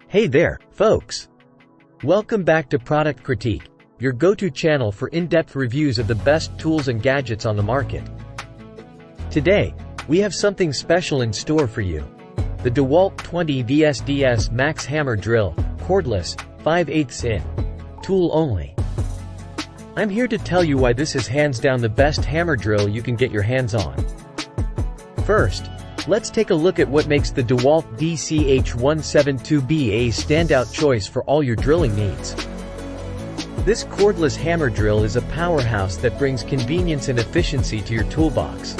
Hey there, folks! Welcome back to Product Critique, your go-to channel for in-depth reviews of the best tools and gadgets on the market. Today, we have something special in store for you. The DeWalt 20 VSDS Max Hammer Drill, cordless, 5/8 in. Tool only. I'm here to tell you why this is hands down the best hammer drill you can get your hands on. First, let's take a look at what makes the DeWalt DCH172B a standout choice for all your drilling needs. This cordless hammer drill is a powerhouse that brings convenience and efficiency to your toolbox.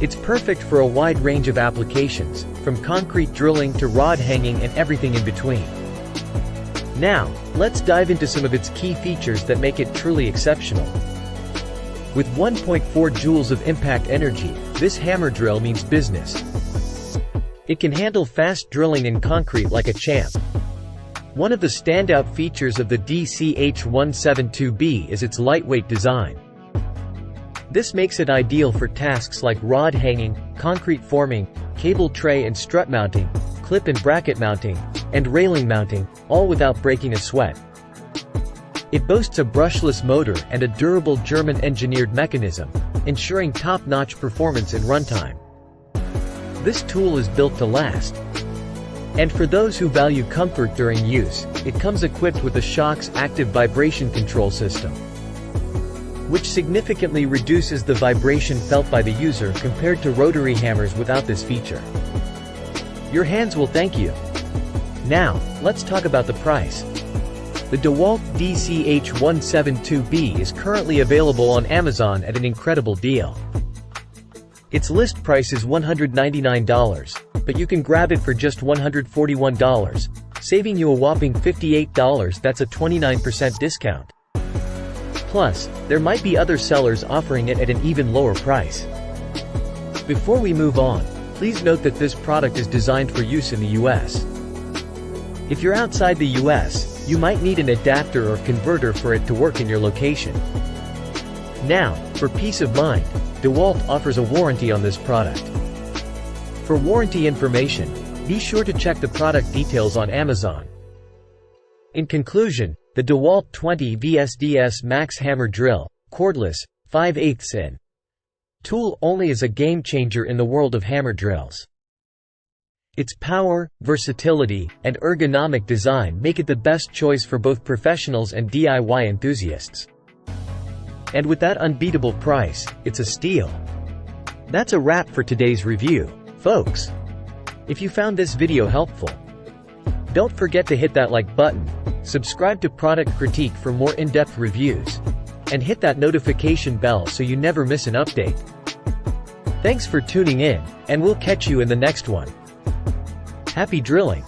It's perfect for a wide range of applications, from concrete drilling to rod hanging and everything in between. Now, let's dive into some of its key features that make it truly exceptional. With 1.4 joules of impact energy, this hammer drill means business. It can handle fast drilling in concrete like a champ. One of the standout features of the DCH172B is its lightweight design. This makes it ideal for tasks like rod hanging, concrete forming, cable tray and strut mounting, clip and bracket mounting, and railing mounting, all without breaking a sweat. It boasts a brushless motor and a durable German-engineered mechanism, ensuring top-notch performance in runtime. This tool is built to last. And for those who value comfort during use, it comes equipped with a Shock's active vibration control system, which significantly reduces the vibration felt by the user compared to rotary hammers without this feature. Your hands will thank you. Now, let's talk about the price. The DeWalt DCH172B is currently available on Amazon at an incredible deal. Its list price is $199, but you can grab it for just $141, saving you a whopping $58. That's a 29% discount. Plus, there might be other sellers offering it at an even lower price. Before we move on, please note that this product is designed for use in the US. If you're outside the US, you might need an adapter or converter for it to work in your location. Now, for peace of mind, DeWalt offers a warranty on this product. For warranty information, be sure to check the product details on Amazon. In conclusion, the DeWalt 20 VSDS Max Hammer Drill, cordless, 5/8 in. Tool only is a game changer in the world of hammer drills. Its power, versatility, and ergonomic design make it the best choice for both professionals and DIY enthusiasts. And with that unbeatable price, it's a steal. That's a wrap for today's review, folks. If you found this video helpful, don't forget to hit that like button, subscribe to Product Critique for more in-depth reviews, and hit that notification bell so you never miss an update. Thanks for tuning in, and we'll catch you in the next one. Happy drilling!